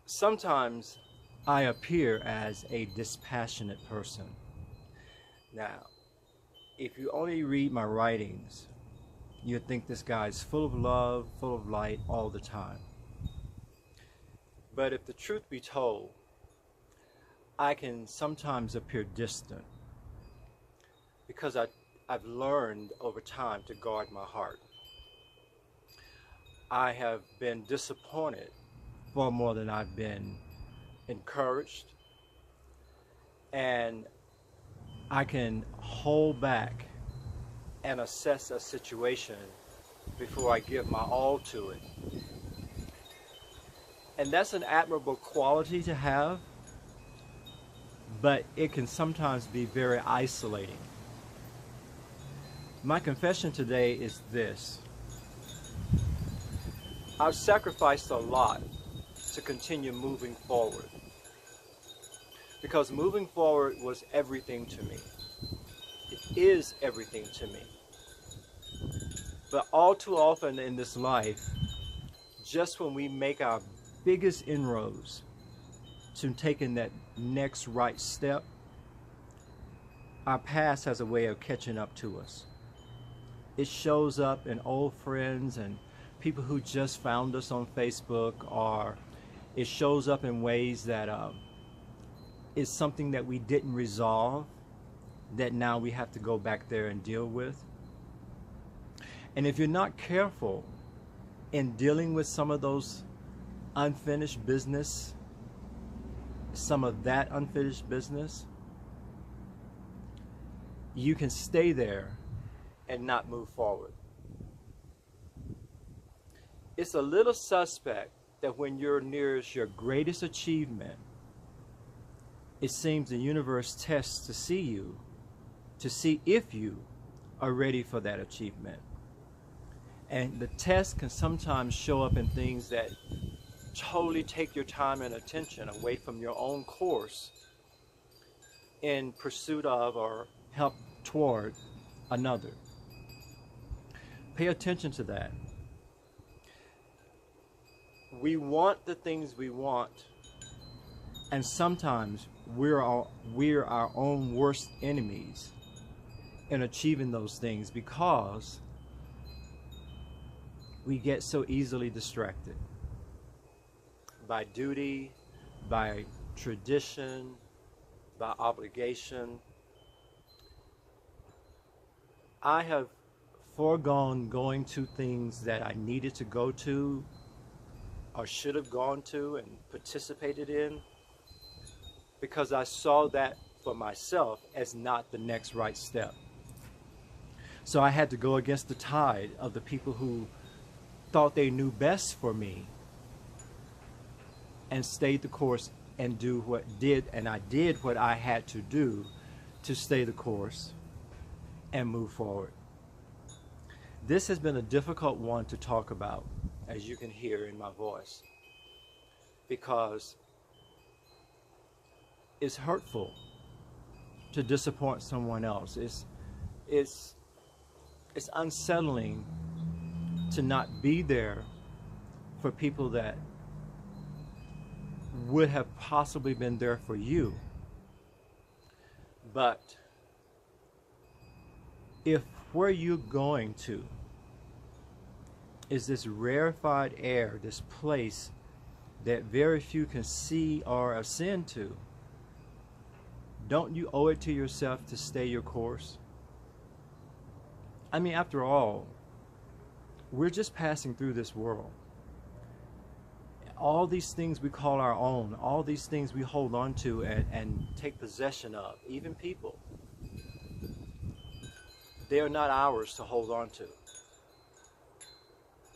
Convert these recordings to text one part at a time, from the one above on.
Sometimes I appear as a dispassionate person. Now, if you only read my writings, you'd think this guy's full of love, full of light all the time. But if the truth be told, I can sometimes appear distant because I've learned over time to guard my heart. I have been disappointed far more than I've been encouraged, and I can hold back and assess a situation before I give my all to it. And that's an admirable quality to have, but it can sometimes be very isolating. My confession today is this: I've sacrificed a lot to continue moving forward, because moving forward was everything to me. It is everything to me. But all too often in this life, just when we make our biggest inroads to taking that next right step, our past has a way of catching up to us. It shows up in old friends and people who just found us on Facebook, or it shows up in ways that is something that we didn't resolve, that now we have to go back there and deal with. And if you're not careful in dealing with some of those unfinished business, some of that unfinished business, you can stay there and not move forward. It's a little suspect that when you're nearest your greatest achievement, it seems the universe tests to see if you are ready for that achievement. And the test can sometimes show up in things that totally take your time and attention away from your own course in pursuit of or help toward another. Pay attention to that. We want the things we want, and sometimes we're our own worst enemies in achieving those things, because we get so easily distracted by duty, by tradition, by obligation. I have foregone going to things that I needed to go to or should have gone to and participated in, because I saw that for myself as not the next right step. So I had to go against the tide of the people who thought they knew best for me, and stayed the course and I did what I had to do to stay the course and move forward. This has been a difficult one to talk about, as you can hear in my voice, because it's hurtful to disappoint someone else. It's unsettling to not be there for people that would have possibly been there for you. But if where you're going to is this rarefied air, this place that very few can see or ascend to, don't you owe it to yourself to stay your course? I mean, after all, we're just passing through this world. All these things we call our own, all these things we hold on to and take possession of, even people, they are not ours to hold on to.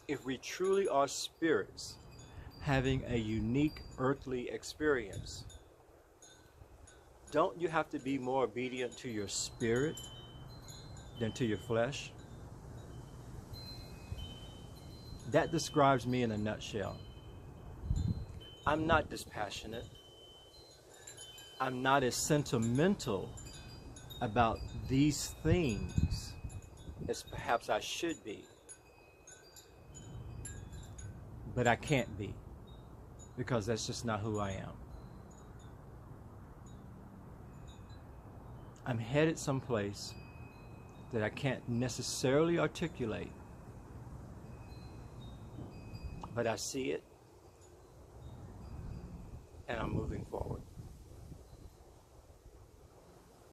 If we truly are spirits having a unique earthly experience, don't you have to be more obedient to your spirit than to your flesh? That describes me in a nutshell. I'm not dispassionate. I'm not as sentimental about these things as perhaps I should be. But I can't be, because that's just not who I am. I'm headed someplace that I can't necessarily articulate, but I see it and I'm moving forward.